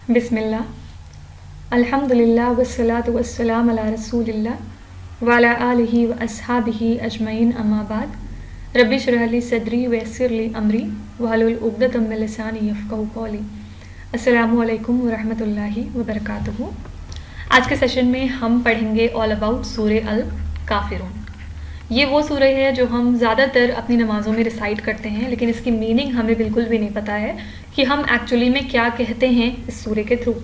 बिस्मिल्लाह, अल्हम्दुलिल्लाह वस्सलातु वस्सलाम अला रसूलिल्लाह व अला आलिहि व अस्हाबिहि अजमईन अम्मा बाद। रब्बि इश्रह ली सदरी व यस्सिर ली अमरी वहलुल उक़दतम मिन लिसानी यफ़क़हू क़ौली। अस्सलामु अलैकुम व रहमतुल्लाहि व बरकातुहू। आज के सेशन में हम पढ़ेंगे ऑल अबाउट सूरह अल काफ़िरून। ये वो सूरह है जो हम ज़्यादातर अपनी नमाज़ों में रिसाइट करते हैं, लेकिन इसकी मीनिंग हमें बिल्कुल भी नहीं पता है कि हम एक्चुअली में क्या कहते हैं इस सूरह के थ्रू।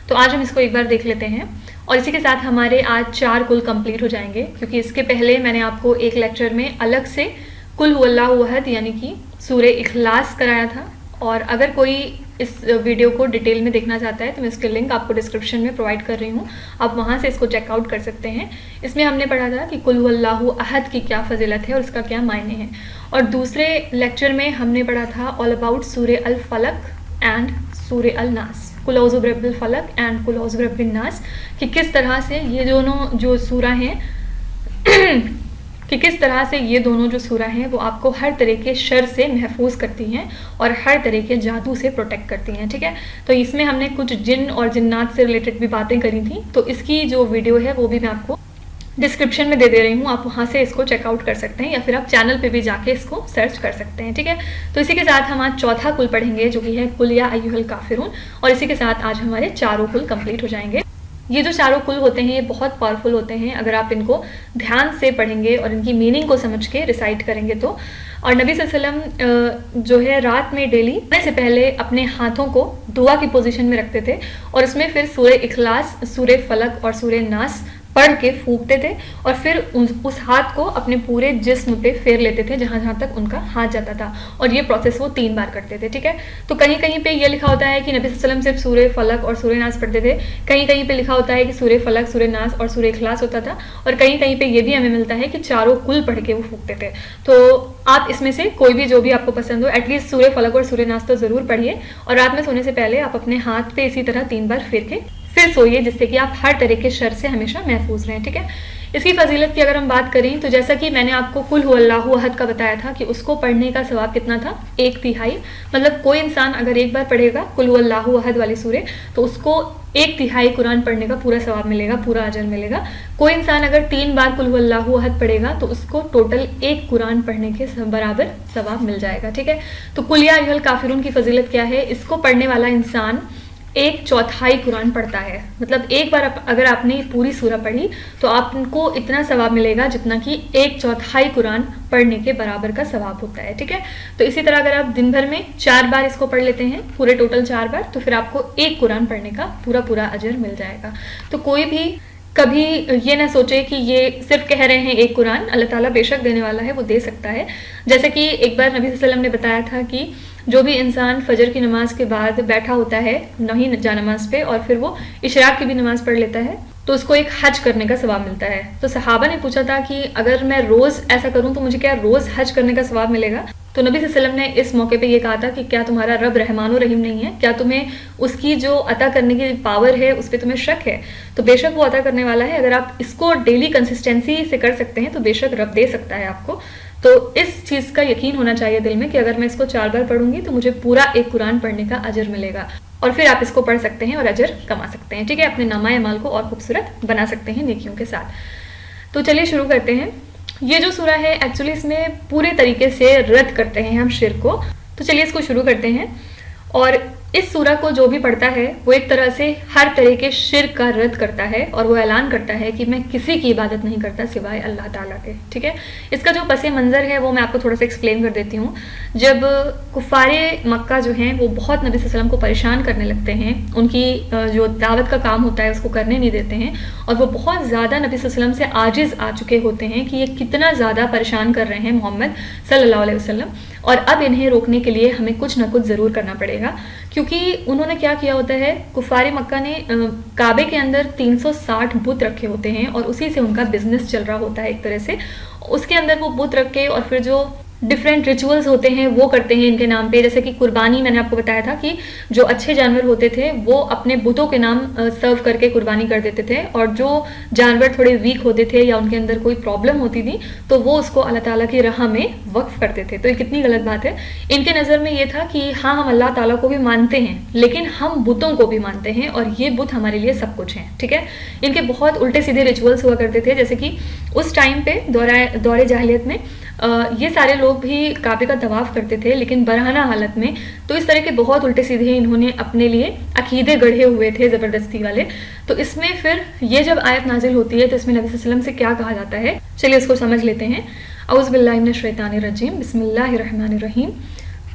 तो आज हम इसको एक बार देख लेते हैं और इसी के साथ हमारे आज 4 कुल कंप्लीट हो जाएंगे, क्योंकि इसके पहले मैंने आपको एक लेक्चर में अलग से कुल हुवल्लाहु अहद यानी कि सूरह इखलास कराया था। और अगर कोई इस वीडियो को डिटेल में देखना चाहता है तो मैं इसके लिंक आपको डिस्क्रिप्शन में प्रोवाइड कर रही हूँ, आप वहाँ से इसको चेकआउट कर सकते हैं। इसमें हमने पढ़ा था कि कुल हुवल्लाहु अहद की क्या फजीलत है और इसका क्या मायने हैं। और दूसरे लेक्चर में हमने पढ़ा था ऑल अबाउट सूरह अल फलक एंड सूरह अल नास, कुल औज़ु बिरब्बिल फलक एंड कुल औज़ु बिरब्बिन नास, कि किस तरह से ये दोनों जो सूरा हैं कि किस तरह से ये दोनों जो सूरा हैं वो आपको हर तरह के शर से महफूज करती हैं और हर तरह के जादू से प्रोटेक्ट करती हैं। ठीक है, तो इसमें हमने कुछ जिन और जिन्नात से रिलेटेड भी बातें करी थी, तो इसकी जो वीडियो है वो भी मैं आपको डिस्क्रिप्शन में दे रही हूँ, आप वहाँ से इसको चेकआउट कर सकते हैं या फिर आप चैनल पे भी जाके इसको सर्च कर सकते हैं। ठीक है, तो इसी के साथ हम आज चौथा कुल पढ़ेंगे जो कि है कुल या अय्युहल काफिरून, और इसी के साथ आज हमारे चारों कुल कंप्लीट हो जाएंगे। ये जो चारों कुल होते हैं ये बहुत पावरफुल होते हैं अगर आप इनको ध्यान से पढ़ेंगे और इनकी मीनिंग को समझ के रिसाइट करेंगे तो। और नबी सल्लल्लाहु अलैहि वसल्लम जो है रात में डेली सोने से पहले अपने हाथों को दुआ की पोजीशन में रखते थे और उसमें फिर सूरह इखलास, सूरह फलक और सूरह नास पढ़ के फूंकते थे और फिर उस हाथ को अपने पूरे जिस्म पे फेर लेते थे जहाँ जहाँ तक उनका हाथ जाता था, और ये प्रोसेस वो 3 बार करते थे। ठीक है, तो कहीं कहीं पे ये लिखा होता है कि नबी सल्लल्लाहु अलैहि वसल्लम सिर्फ सूरह फलक और सूरह नास पढ़ते थे, कहीं कहीं पे लिखा होता है कि सूरह फलक, सूरह नास और सूरह इखलास होता था, और कहीं कहीं पे ये भी हमें मिलता है कि चारों कुल पढ़ के वो फूंकते थे। तो आप इसमें से कोई भी जो भी आपको पसंद हो, एटलीस्ट सूरह फलक और सूरह नास तो ज़रूर पढ़िए, और रात में सोने से पहले आप अपने हाथ पे इसी तरह 3 बार फेर के फिर सोइए, जिससे कि आप हर तरह के शर से हमेशा महफूज रहें। ठीक है, इसकी फजीलत की अगर हम बात करें तो जैसा कि मैंने आपको कुल हुवल्लाहु अहद का बताया था कि उसको पढ़ने का सवाब कितना था, 1/3। मतलब कोई इंसान अगर एक बार पढ़ेगा कुल हुवल्लाहु अहद वाली सूरह तो उसको 1/3 कुरान पढ़ने का पूरा सवाब मिलेगा, पूरा अजर मिलेगा। कोई इंसान अगर 3 बार कुल हुवल्लाहु अहद पढ़ेगा तो उसको टोटल 1 कुरान पढ़ने के बराबर सवाब मिल जाएगा। ठीक है, तो कुल या अय्युहल काफिरून की फजीलत क्या है, इसको पढ़ने वाला इंसान 1/4 कुरान पढ़ता है। मतलब एक बार अगर आपने पूरी सूरह पढ़ी तो आपको इतना सवाब मिलेगा जितना कि 1/4 कुरान पढ़ने के बराबर का सवाब होता है। ठीक है, तो इसी तरह अगर आप दिन भर में 4 बार इसको पढ़ लेते हैं, पूरे टोटल 4 बार, तो फिर आपको 1 कुरान पढ़ने का पूरा अजर मिल जाएगा। तो कोई भी कभी ये ना सोचे कि ये सिर्फ कह रहे हैं 1 कुरान, अल्लाह ताला बेशक देने वाला है, वो दे सकता है। जैसे कि एक बार नबी सल्लल्लाहु अलैहि वसल्लम ने बताया था कि जो भी इंसान फजर की नमाज के बाद बैठा होता है नहीं जा नमाज पे और फिर वो इशराक की भी नमाज पढ़ लेता है तो उसको एक हज करने का सवाब मिलता है। तो सहाबा ने पूछा था कि अगर मैं रोज़ ऐसा करूं तो मुझे क्या रोज़ हज करने का सवाब मिलेगा? तो नबी सल्लल्लाहु अलैहि वसल्लम ने इस मौके पे ये कहा था कि क्या तुम्हारा रब रहमान और रहीम नहीं है? क्या तुम्हें उसकी जो अता करने की पावर है उस पर तुम्हें शक है? तो बेशक वो अता करने वाला है। अगर आप इसको डेली कंसिस्टेंसी से कर सकते हैं तो बेशक रब दे सकता है आपको। तो इस चीज़ का यकीन होना चाहिए दिल में कि अगर मैं इसको 4 बार पढ़ूंगी तो मुझे पूरा 1 कुरान पढ़ने का अजर मिलेगा, और फिर आप इसको पढ़ सकते हैं और अजर कमा सकते हैं। ठीक है, अपने नामाए अमाल को और खूबसूरत बना सकते हैं नेकियों के साथ। तो चलिए शुरू करते हैं। ये जो सूरा है एक्चुअली इसमें पूरे तरीके से रद्द करते हैं हम शिर्क को। तो चलिए इसको शुरू करते हैं। और इस सूरा को जो भी पढ़ता है वो एक तरह से हर तरह के शिर्क का रद्द करता है और वो ऐलान करता है कि मैं किसी की इबादत नहीं करता सिवाय अल्लाह ताला के। ठीक है, इसका जो पस मंज़र है वो मैं आपको थोड़ा सा एक्सप्लेन कर देती हूँ। जब कुफ़ारे मक्का जो हैं वो बहुत नबी सल्लल्लाहु अलैहि वसल्लम को परेशान करने लगते हैं, उनकी जो दावत का काम होता है उसको करने नहीं देते हैं, और वो बहुत ज़्यादा नबी सल्लल्लाहु अलैहि वसल्लम से आजिज़ आ चुके होते हैं कि ये कितना ज़्यादा परेशान कर रहे हैं मोहम्मद सल्लल्लाहु अलैहि वसल्लम, और अब इन्हें रोकने के लिए हमें कुछ ना कुछ ज़रूर करना पड़ेगा। क्योंकि उन्होंने क्या किया होता है, कुफारे मक्का ने काबे के अंदर 360 बुत रखे होते हैं और उसी से उनका बिजनेस चल रहा होता है एक तरह से। उसके अंदर वो बुत रख के और फिर जो डिफरेंट रिचुअल्स होते हैं वो करते हैं इनके नाम पे। जैसे कि कुर्बानी मैंने आपको बताया था कि जो अच्छे जानवर होते थे वो अपने बुतों के नाम सर्व करके कुर्बानी कर देते थे, और जो जानवर थोड़े वीक होते थे या उनके अंदर कोई प्रॉब्लम होती थी तो वो उसको अल्लाह ताला की राह में वक्फ करते थे। तो ये कितनी गलत बात है। इनके नज़र में ये था कि हाँ हम अल्लाह ताला को भी मानते हैं लेकिन हम बुतों को भी मानते हैं और ये बुत हमारे लिए सब कुछ हैं, ठीक है। इनके बहुत उल्टे सीधे रिचुअल्स हुआ करते थे। जैसे कि उस टाइम पे दौरे जाहिलियत में ये सारे लोग भी काबे का तवाफ़ करते थे लेकिन बरहना हालत में। तो इस तरह के बहुत उल्टे सीधे इन्होंने अपने लिए अकीदे गढ़े हुए थे ज़बरदस्ती वाले। तो इसमें फिर ये जब आयत नाजिल होती है तो इसमें नबी सल्लल्लाहु अलैहि वसल्लम से क्या कहा जाता है, चलिए इसको समझ लेते हैं। औज़ु बिल्लाहि मिनश शैतानिर रजीम, बिस्मिल्लाहिर रहमानिर रहीम।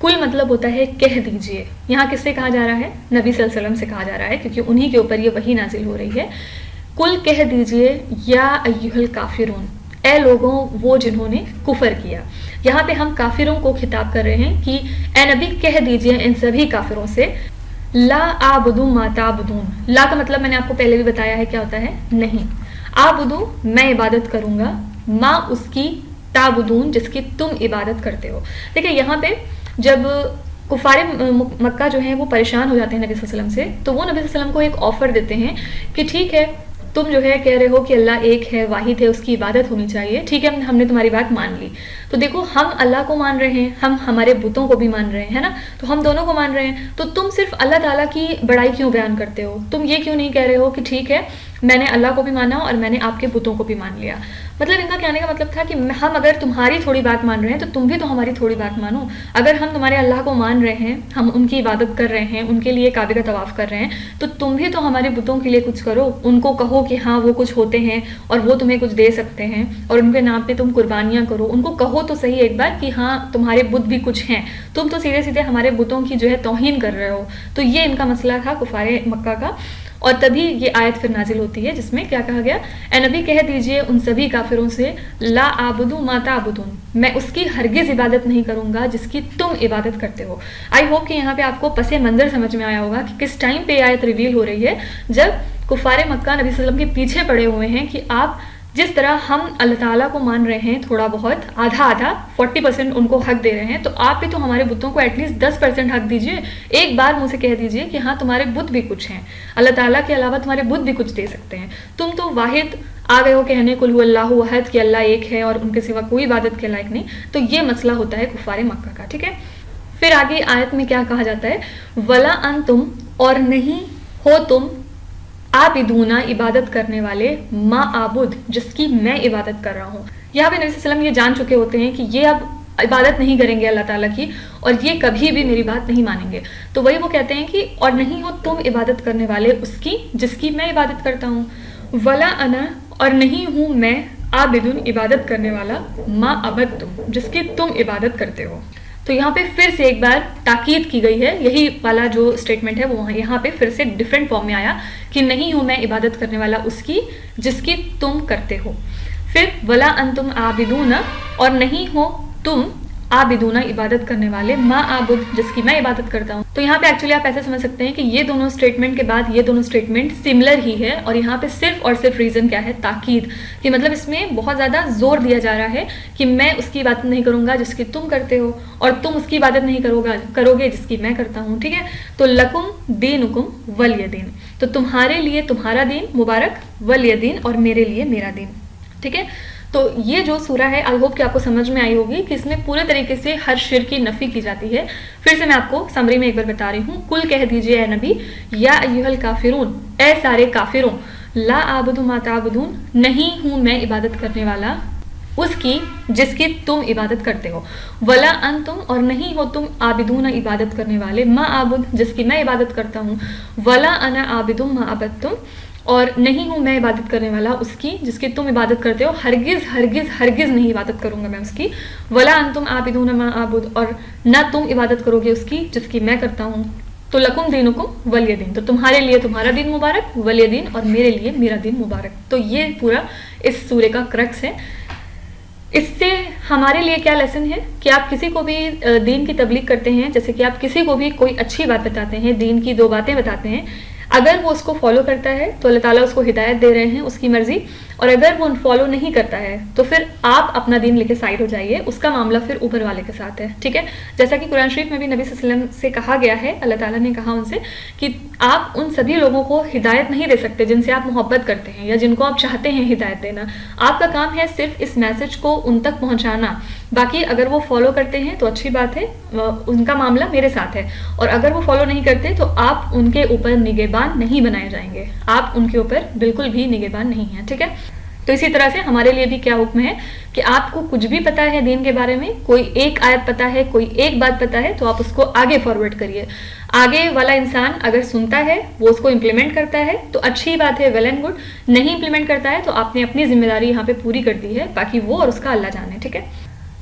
कुल मतलब होता है कह दीजिए। यहाँ किससे कहा जा रहा है? नबी सल्लल्लाहु अलैहि वसल्लम से कहा जा रहा है क्योंकि उन्हीं के ऊपर ये वही नाजिल हो रही है। कुल कह दीजिए या अय्युहल काफिरून, ए लोगों वो जिन्होंने कुफर किया। यहाँ पे हम काफिरों को खिताब कर रहे हैं कि ए नबी कह दीजिए इन सभी काफिरों से, ला आबुदू मा ताबुदून। ला का मतलब मैंने आपको पहले भी बताया है क्या होता है, नहीं। आबुदू मैं इबादत करूंगा, मा उसकी, ताबुदून जिसकी तुम इबादत करते हो। देखिए यहाँ पे जब कुफारे मक्का जो हैं वो परेशान हो जाते हैं नबी सल्लल्लाहु अलैहि वसल्लम से, तो वो नबी सल्लल्लाहु अलैहि वसल्लम को एक ऑफर देते हैं कि ठीक है तुम जो है कह रहे हो कि अल्लाह एक है, वाहिद है, उसकी इबादत होनी चाहिए, ठीक है हमने तुम्हारी बात मान ली। तो देखो हम अल्लाह को मान रहे हैं, हम हमारे बुतों को भी मान रहे हैं, है ना, तो हम दोनों को मान रहे हैं। तो तुम सिर्फ अल्लाह ताला की बड़ाई क्यों बयान करते हो? तुम ये क्यों नहीं कह रहे हो कि ठीक है मैंने अल्लाह को भी माना और मैंने आपके बुतों को भी मान लिया। मतलब इनका कहने का मतलब था कि हम अगर तुम्हारी थोड़ी बात मान रहे हैं तो तुम भी तो हमारी थोड़ी बात मानो। अगर हम तुम्हारे अल्लाह को मान रहे हैं, हम उनकी इबादत कर रहे हैं, उनके लिए काबे का तवाफ़ कर रहे हैं, तो तुम भी तो हमारे बुतों के लिए कुछ करो। उनको कहो कि हाँ वो कुछ होते हैं और वो तुम्हें कुछ दे सकते हैं और उनके नाम पे तुम कुर्बानियाँ करो। उनको कहो तो सही एक बार कि हाँ तुम्हारे बुत भी कुछ हैं, तुम तो सीधे सीधे हमारे बुतों की जो है तौहीन कर रहे हो। तो ये इनका मसला था कुफारे मक्का का। और तभी ये आयत फिर नाजिल होती है जिसमें क्या कहा गया, ए नबी कह दीजिए उन सभी काफिरों से, ला आबुदू मा ताबुदून, मैं उसकी हरगिज़ इबादत नहीं करूंगा जिसकी तुम इबादत करते हो। आई होप कि यहाँ पे आपको पसे मंजर समझ में आया होगा कि किस टाइम पे आयत रिवील हो रही है, जब कुफारे मक्का नबी सल्लल्लाहु अलैहि वसल्लम के पीछे पड़े हुए हैं कि आप जिस तरह हम अल्लाह ताला को मान रहे हैं थोड़ा बहुत, आधा आधा 40% उनको हक दे रहे हैं, तो आप भी तो हमारे बुतों को एटलीस्ट 10% हक दीजिए। एक बार मुझसे कह दीजिए कि हाँ तुम्हारे बुत भी कुछ हैं, अल्लाह ताला के अलावा तुम्हारे बुत भी कुछ दे सकते हैं। तुम तो वाहिद आ गए हो कहने कुल हुवल्लाहु अहद कि अल्लाह एक है और उनके सिवा कोई इबादत के लायक नहीं। तो ये मसला होता है कुफारे मक्का का, ठीक है। फिर आगे आयत में क्या कहा जाता है, वला अंतुम, और नहीं हो तुम, आबिदूना इबादत करने वाले, माँ आबुद जिसकी मैं इबादत कर रहा हूँ। यहाँ पे नबी सल्लल्लाहु अलैहि वसल्लम ये जान चुके होते हैं कि ये अब इबादत नहीं करेंगे अल्लाह ताला की और ये कभी भी मेरी बात नहीं मानेंगे। तो वही वो कहते हैं कि और नहीं हो तुम इबादत करने वाले उसकी जिसकी मैं इबादत करता हूँ, वला अना, और नहीं हूँ मैं, आबिदुन इबादत करने वाला, माँ अबद तुम जिसकी तुम इबादत करते हो। तो यहाँ पे फिर से एक बार ताकीद की गई है, यही वाला जो स्टेटमेंट है वो यहाँ पे फिर से डिफरेंट फॉर्म में आया कि नहीं हूँ मैं इबादत करने वाला उसकी जिसकी तुम करते हो। फिर वला अंतुम आबिदूना, और नहीं हो तुम आबिदूना इबादत करने वाले, माँ आबुद जिसकी मैं इबादत करता हूँ। तो यहाँ पे एक्चुअली आप ऐसे समझ सकते हैं कि ये दोनों स्टेटमेंट के बाद ये दोनों स्टेटमेंट सिमिलर ही है, और यहाँ पे सिर्फ और सिर्फ रीज़न क्या है, ताकीद, कि मतलब इसमें बहुत ज़्यादा जोर दिया जा रहा है कि मैं उसकी इबादत नहीं करूँगा जिसकी तुम करते हो और तुम उसकी इबादत नहीं करोगे जिसकी मैं करता हूँ, ठीक है। तो लकुम दीनुकुम वलिय दीन, तो तुम्हारे लिए तुम्हारा दीन मुबारक, वलिय दीन और मेरे लिए मेरा दीन, ठीक है। तो ये जो सूरा है आई होप कि आपको समझ में आई होगी कि इसमें पूरे तरीके से हर शिर्क की नफ़ी की जाती है। फिर से मैं आपको समरी में एक बार बता रही हूँ, कुल कह दीजिए ए नबी, या अय्युहल काफिरून, ए सारे काफिरों, ला आबुदु मा ताबुदून, नहीं हूँ मैं इबादत करने वाला उसकी जिसकी तुम इबादत करते हो, वला अंतुम, और नहीं हो तुम आबिदून इबादत करने वाले, मा आबुद जिसकी मैं इबादत करता हूँ, वला अना आबिदुम मा अबदतुम, और नहीं हूँ मैं इबादत करने वाला उसकी जिसकी तुम इबादत करते हो, हरगिज़ हरगिज़ हरगिज़ नहीं इबादत करूँगा मैं उसकी, वला अंतुम आबिदून मा आबुद, और ना तुम इबादत करोगे उसकी जिसकी मैं करता हूँ। तो लकुम दीनुकुम वलिय दीन, तो तुम्हारे लिए तुम्हारा दिन मुबारक, वलिय दीन और मेरे लिए मेरा दिन मुबारक। तो ये पूरा इस सूरे का क्रक्स है। इससे हमारे लिए क्या लेसन है कि आप किसी को भी दीन की तबलीग करते हैं, जैसे कि आप किसी को भी कोई अच्छी बात बताते हैं, दीन की दो बातें बताते हैं, اگر وہ اس کو فالو کرتا ہے تو اللہ تعالیٰ اس کو ہدایت دے رہے ہیں اس کی مرضی، اور اگر وہ فالو نہیں کرتا ہے تو پھر آپ اپنا دین لے کے سائڈ ہو جائیے، اس کا معاملہ پھر اوپر والے کے ساتھ ہے، ٹھیک ہے؟ جیسا کہ قرآن شریف میں بھی نبی صلی اللہ علیہ وسلم سے کہا گیا ہے، اللہ تعالیٰ نے کہا ان سے کہ آپ ان سبھی لوگوں کو ہدایت نہیں دے سکتے جن سے آپ محبت کرتے ہیں یا جن کو آپ چاہتے ہیں ہدایت دینا، آپ کا کام ہے صرف اس میسج کو ان تک پہنچانا، باقی اگر وہ فالو کرتے ہیں تو اچھی بات ہے، ان کا معاملہ میرے ساتھ ہے، اور اگر وہ فالو نہیں کرتے تو آپ ان کے اوپر نگہبان نہیں بنائے جائیں گے، آپ ان کے اوپر بالکل بھی نگہبان نہیں ہیں، ٹھیک ہے؟ تو اسی طرح سے ہمارے لیے بھی کیا حکم ہے کہ آپ کو کچھ بھی پتا ہے دین کے بارے میں، کوئی ایک آیت پتا ہے، کوئی ایک بات پتا ہے، تو آپ اس کو آگے فارورڈ کریے، آگے والا انسان اگر سنتا ہے، وہ اس کو امپلیمنٹ کرتا ہے تو اچھی بات ہے، ویل اینڈ گڈ، نہیں امپلیمنٹ کرتا ہے تو آپ نے اپنی ذمہ داری یہاں پہ پوری کر دی ہے، باقی وہ اور اس کا اللہ جانے، ٹھیک ہے؟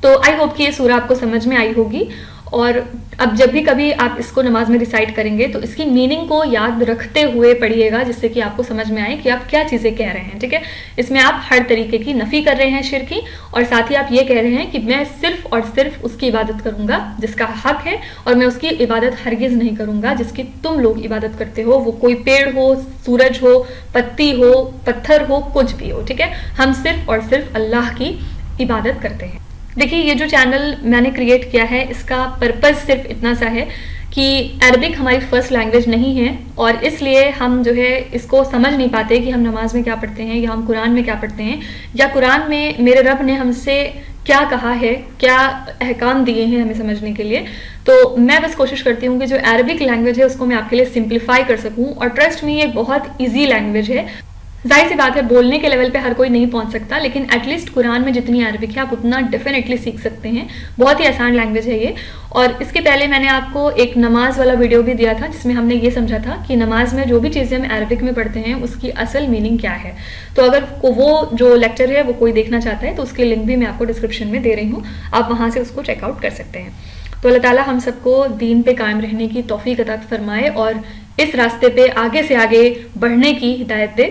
تو آئی ہوپ کہ یہ سورہ آپ کو سمجھ میں آئی ہوگی، اور اب جب بھی کبھی آپ اس کو نماز میں ریسائٹ کریں گے تو اس کی میننگ کو یاد رکھتے ہوئے پڑھیے گا، جس سے کہ آپ کو سمجھ میں آئے کہ آپ کیا چیزیں کہہ رہے ہیں، ٹھیک ہے؟ اس میں آپ ہر طریقے کی نفی کر رہے ہیں شرک کی، اور ساتھ ہی آپ یہ کہہ رہے ہیں کہ میں صرف اور صرف اس کی عبادت کروں گا جس کا حق ہے، اور میں اس کی عبادت ہرگز نہیں کروں گا جس کی تم لوگ عبادت کرتے ہو، وہ کوئی پیڑ ہو، سورج ہو، پتی ہو، پتھر ہو، کچھ بھی ہو، ٹھیک ہے؟ ہم صرف اور صرف اللہ کی عبادت کرتے ہیں۔ دیکھیے یہ جو چینل میں نے کریٹ کیا ہے اس کا پرپز صرف اتنا سا ہے کہ عربک ہماری فرسٹ لینگویج نہیں ہے، اور اس لیے ہم جو ہے اس کو سمجھ نہیں پاتے کہ ہم نماز میں کیا پڑھتے ہیں یا ہم قرآن میں کیا پڑھتے ہیں، یا قرآن میں میرے رب نے ہم سے کیا کہا ہے، کیا احکام دیے ہیں ہمیں سمجھنے کے لیے۔ تو میں بس کوشش کرتی ہوں کہ جو عربک لینگویج ہے اس کو میں آپ کے لیے سمپلیفائی کر سکوں، اور ٹرسٹ میں یہ بہت ایزی لینگویج ہے، ظاہر سی بات ہے بولنے کے لیول پہ ہر کوئی نہیں پہنچ سکتا، لیکن ایٹ لیسٹ قرآن میں جتنی عربک ہے آپ اتنا ڈیفینیٹلی سیکھ سکتے ہیں، بہت ہی آسان لینگویج ہے یہ۔ اور اس کے پہلے میں نے آپ کو ایک نماز والا ویڈیو بھی دیا تھا جس میں ہم نے یہ سمجھا تھا کہ نماز میں جو بھی چیزیں ہم عربک میں پڑھتے ہیں اس کی اصل میننگ کیا ہے، تو اگر وہ جو لیکچر ہے وہ کوئی دیکھنا چاہتا ہے تو اس کی لنک بھی میں آپ کو ڈسکرپشن میں دے رہی ہوں، آپ وہاں سے اس کو چیک آؤٹ کر سکتے ہیں۔ تو اللہ تعالیٰ ہم سب کو دین پہ قائم رہنے کی توفیق عطا فرمائے، اور اس راستے پہ آگے سے آگے بڑھنے کی ہدایت دے،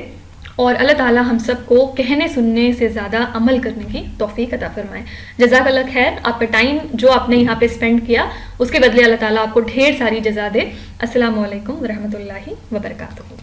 اور اللہ تعالیٰ ہم سب کو کہنے سننے سے زیادہ عمل کرنے کی توفیق عطا فرمائے۔ جزاک اللہ خیر، آپ کا ٹائم جو آپ نے یہاں پہ اسپینڈ کیا اس کے بدلے اللہ تعالیٰ آپ کو ڈھیر ساری جزا دے۔ السلام علیکم ورحمۃ اللہ وبرکاتہ۔